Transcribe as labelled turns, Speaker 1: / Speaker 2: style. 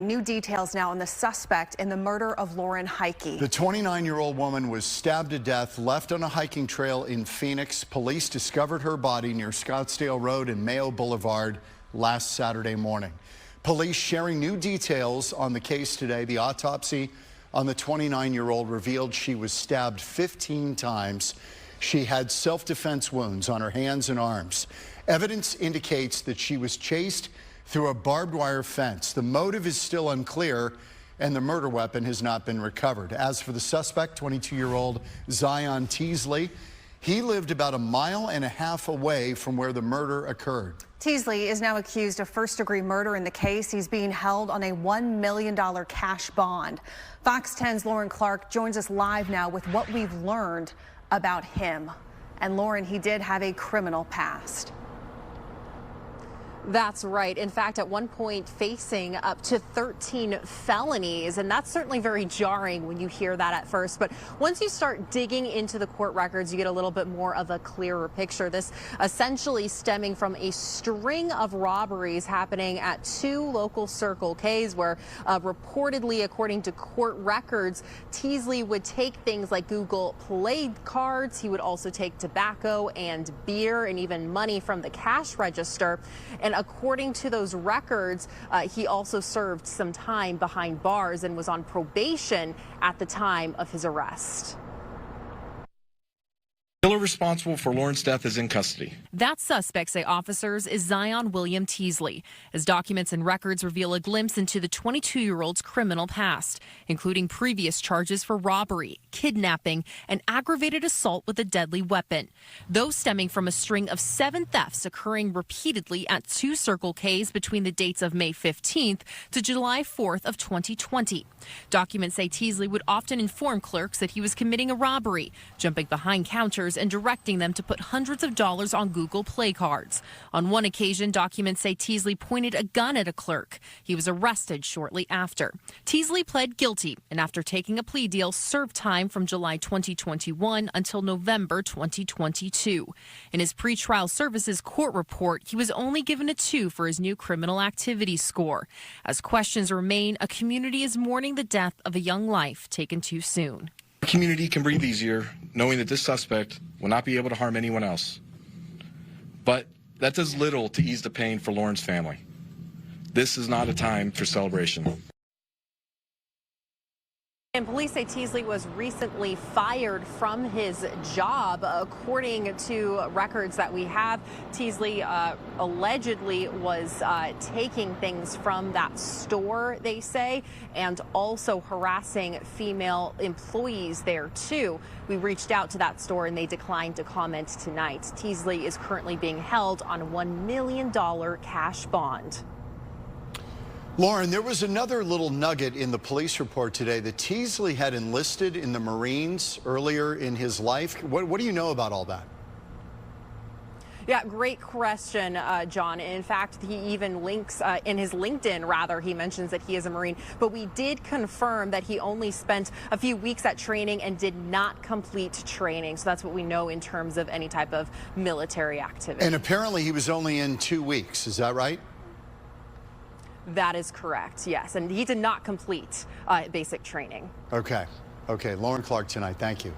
Speaker 1: New details now on the suspect in the murder of Lauren Heike.
Speaker 2: The 29-year-old woman was stabbed to death, left on a hiking trail in Phoenix. Police discovered her body near Scottsdale Road and Mayo Boulevard last Saturday morning. Police sharing new details on the case today. The autopsy on the 29-year-old revealed she was stabbed 15 times. She had self-defense wounds on her hands and arms. Evidence indicates that she was chased through a barbed wire fence. The motive is still unclear, and the murder weapon has not been recovered. As for the suspect, 22-year-old Zion Teasley, he lived about 1.5 miles away from where the murder occurred.
Speaker 1: Teasley is now accused of first-degree murder in the case. He's being held on a $1 million cash bond. Fox 10's Lauren Clark joins us live now with what we've learned about him. And Lauren, he did have a criminal past.
Speaker 3: That's right. In fact, at one point facing up to 13 felonies, and that's certainly very jarring when you hear that at first. But once you start digging into the court records, you get a little bit more of a clearer picture. This essentially stemming from a string of robberies happening at 2 local Circle Ks where reportedly, according to court records, Teasley would take things like Google Play cards. He would also take tobacco and beer and even money from the cash register. And according to those records, he also served some time behind bars and was on probation at the time of his arrest.
Speaker 4: The killer responsible for Lauren's death is in custody.
Speaker 5: That suspect, say officers, is Zion William Teasley, as documents and records reveal a glimpse into the 22-year-old's criminal past, including previous charges for robbery, kidnapping, and aggravated assault with a deadly weapon. Those stemming from a string of 7 thefts occurring repeatedly at 2 Circle Ks between the dates of May 15th to July 4th of 2020. Documents say Teasley would often inform clerks that he was committing a robbery, jumping behind counters and directing them to put hundreds of dollars on Google Play cards. On one occasion, documents say Teasley pointed a gun at a clerk. He was arrested shortly after. Teasley pled guilty and, after taking a plea deal, served time from July 2021 until November 2022. In his pretrial services court report, he was only given a 2 for his new criminal activity score. As questions remain, a community is mourning the death of a young life taken too soon.
Speaker 4: The community can breathe easier knowing that this suspect will not be able to harm anyone else. But that does little to ease the pain for Lauren's family. This is not a time for celebration.
Speaker 3: And police say Teasley was recently fired from his job. According to records that we have, Teasley allegedly was taking things from that store, they say, and also harassing female employees there, too. We reached out to that store and they declined to comment tonight. Teasley is currently being held on a $1 million cash bond.
Speaker 2: Lauren, there was another little nugget in the police report today that Teasley had enlisted in the Marines earlier in his life. What do you know about all that?
Speaker 3: Yeah, great question, John. In fact, he even links in his LinkedIn, rather, he mentions that he is a Marine. But we did confirm that he only spent a few weeks at training and did not complete training. So that's what we know in terms of any type of military activity. And
Speaker 2: apparently he was only in 2 weeks. Is that right?
Speaker 3: That is correct, yes. And he did not complete basic training.
Speaker 2: Okay. Lauren Clark tonight. Thank you.